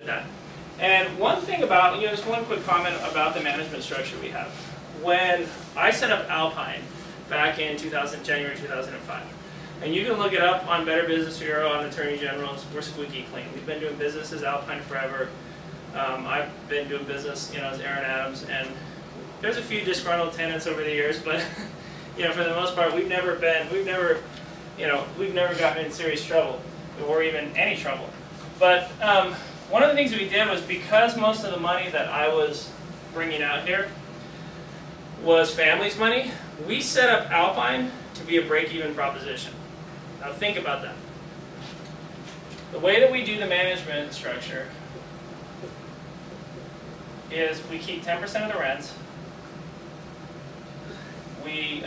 that. And one thing about, just one quick comment about the management structure we have. When I set up Alpine back in January 2005, and you can look it up on Better Business Bureau, on Attorney General's, we're squeaky clean. We've been doing business as Alpine forever. I've been doing business, as Aaron Adams, and there's a few disgruntled tenants over the years, but for the most part, we've never gotten in serious trouble, or even any trouble. But one of the things we did was, because most of the money that I was bringing out here was family's money, we set up Alpine to be a break-even proposition. Now think about that. The way that we do the management structure is we keep 10% of the rents. We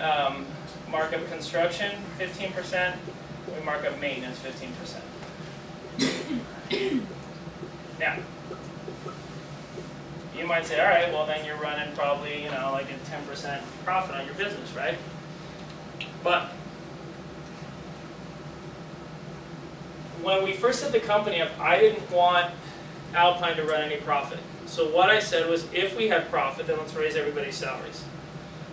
mark up construction 15%. We mark up maintenance 15%. Now, you might say, all right, well then you're running probably, like a 10% profit on your business, right? But when we first set the company up, I didn't want Alpine to run any profit. So what I said was, if we have profit, then let's raise everybody's salaries.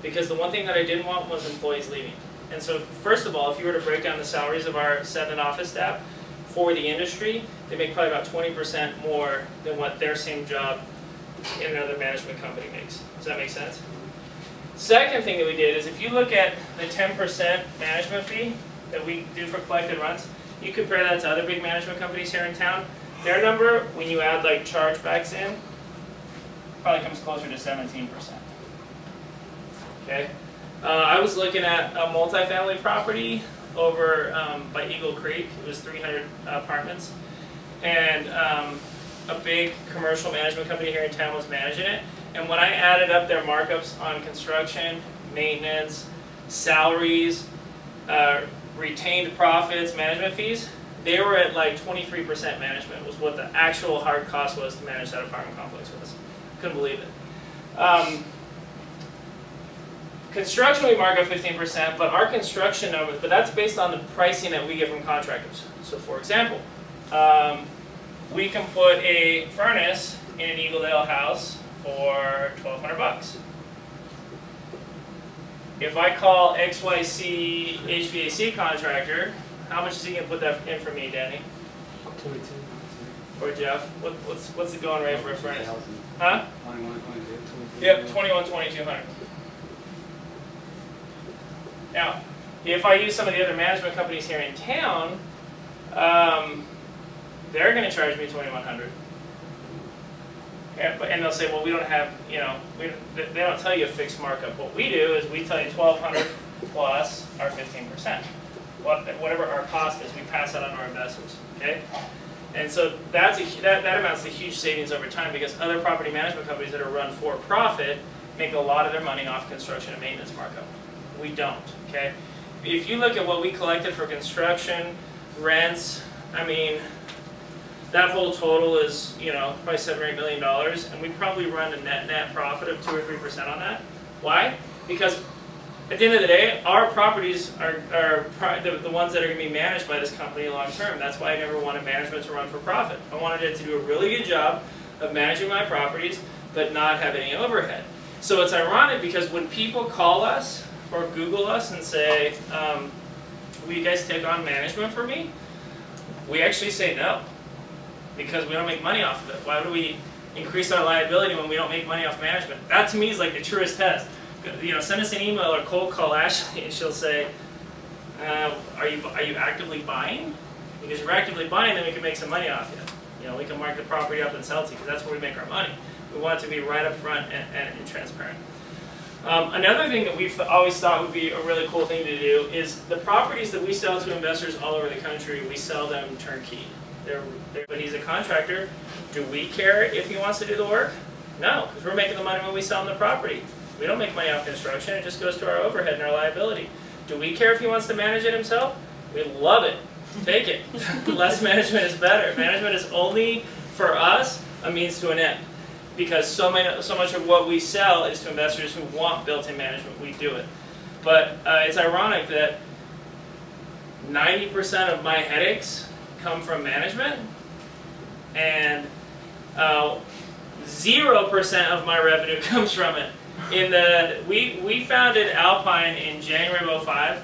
Because the one thing that I didn't want was employees leaving. And so first of all, if you were to break down the salaries of our 7 office staff for the industry, they make probably about 20% more than what their same job in another management company makes. Does that make sense? Second thing that we did is, if you look at the 10% management fee that we do for collected rents, you compare that to other big management companies here in town. Their number, when you add like chargebacks in, probably comes closer to 17%. Okay, I was looking at a multifamily property over by Eagle Creek. It was 300 apartments, and a big commercial management company here in town was managing it. And when I added up their markups on construction, maintenance, salaries, retained profits, management fees, they were at like 23% management was what the actual hard cost was to manage that apartment complex with us. Couldn't believe it. Construction, we mark up 15%, but our construction numbers, but that's based on the pricing that we get from contractors. So for example, we can put a furnace in an Eagledale house for $1,200. If I call XYC HVAC contractor, how much is he going to put that in for me, Danny? 22. Or Jeff? What's the going rate for a furnace? Huh? 21, 22. Yep, 21, 2200. Now, if I use some of the other management companies here in town, they're going to charge me $2,100. And they'll say, well, we don't have, they don't tell you a fixed markup. What we do is we tell you $1,200 plus our 15%. Whatever our cost is, we pass that on to our investors. Okay? And so that amounts to huge savings over time, because other property management companies that are run for profit make a lot of their money off construction and maintenance markup. We don't. Okay? If you look at what we collected for construction, rents, I mean, that whole total is, probably $7 or $8 million, and we probably run a net profit of 2 or 3% on that. Why? Because at the end of the day, our properties are the ones that are going to be managed by this company long term. That's why I never wanted management to run for profit. I wanted it to do a really good job of managing my properties, but not have any overhead. So it's ironic, because when people call us or Google us and say, will you guys take on management for me? We actually say no, because we don't make money off of it. Why would we increase our liability when we don't make money off management? That to me is like the truest test. Send us an email or cold call Ashley, and she'll say, are you actively buying? Because if you're actively buying, then we can make some money off you. We can mark the property up and sell it to you, because that's where we make our money. We want it to be right up front and transparent. Another thing that we've always thought would be a really cool thing to do is the properties that we sell to investors all over the country, we sell them turnkey. But he's a contractor. Do we care if he wants to do the work? No, because we're making the money when we sell him the property. We don't make money off construction. It just goes to our overhead and our liability. Do we care if he wants to manage it himself? We love it. Take it. Less management is better. Management is only, for us, a means to an end. Because so much of what we sell is to investors who want built-in management. We do it. But it's ironic that 90% of my headaches come from management, and 0% of my revenue comes from it. We founded Alpine in January of 05,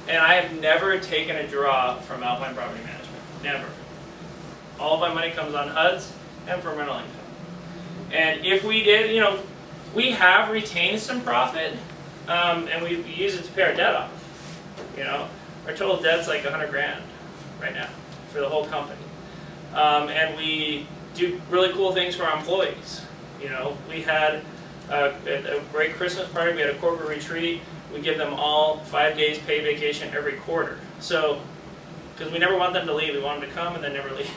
and I have never taken a draw from Alpine Property Management. Never. All of my money comes on HUDs and from rental income. And if we did, you know, we have retained some profit, and we use it to pay our debt off. You know, our total debt's like 100 grand right now for the whole company. And we do really cool things for our employees. You know, we had a great Christmas party, we had a corporate retreat, we give them all 5 days paid vacation every quarter. So, because we never want them to leave, we want them to come and then never leave.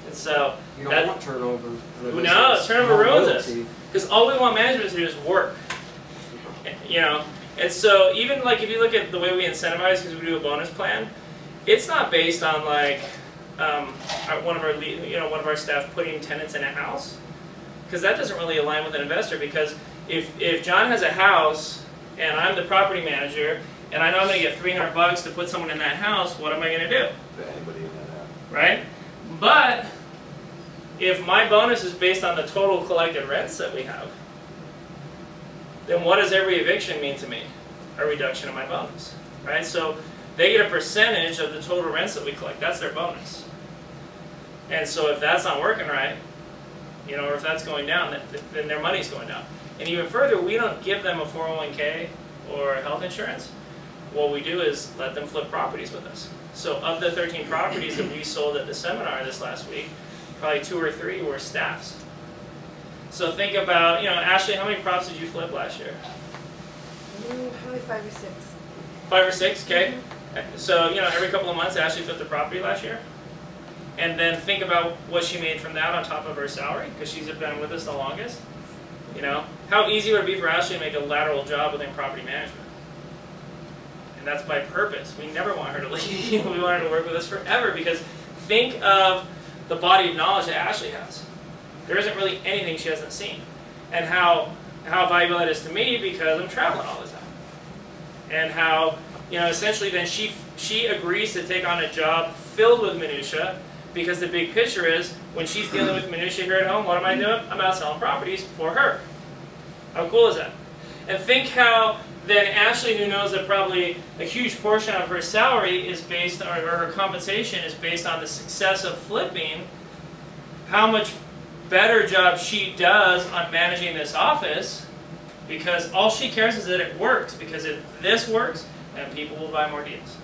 And so, You don't want turnover. no, turnover ruins us. Because all we want management to do is work. You know, and so even like if you look at the way we incentivize, because we do a bonus plan, it's not based on like one of our staff putting tenants in a house, because that doesn't really align with an investor. Because if John has a house and I'm the property manager and I know I'm going to get $300 to put someone in that house, what am I going to do? Put anybody in that house. Right? But if my bonus is based on the total collected rents that we have, then what does every eviction mean to me? A reduction of my bonus, right? So they get a percentage of the total rents that we collect. That's their bonus. And so if that's not working right, you know, or if that's going down, then their money's going down. And even further, we don't give them a 401k or health insurance. What we do is let them flip properties with us. So of the 13 properties that we sold at the seminar this last week, probably 2 or 3 were staffs. So think about, you know, Ashley, how many props did you flip last year? Probably 5 or 6. 5 or 6, okay. So, you know, every couple of months Ashley flipped the property last year. And then think about what she made from that on top of her salary, because she's been with us the longest. You know, how easy would it be for Ashley to make a lateral job within property management? And that's by purpose. We never want her to leave. We want her to work with us forever, because think of the body of knowledge that Ashley has. There isn't really anything she hasn't seen. And how valuable that is to me, because I'm traveling all the time. And how, you know, essentially then she agrees to take on a job filled with minutia, because the big picture is, when she's dealing with minutia here at home, what am I doing? I'm out selling properties for her. How cool is that? And think how then Ashley, who knows that probably a huge portion of her salary is based on, or her compensation is based on the success of flipping, how much better job she does on managing this office, because all she cares is that it works, because if this works, then people will buy more deals.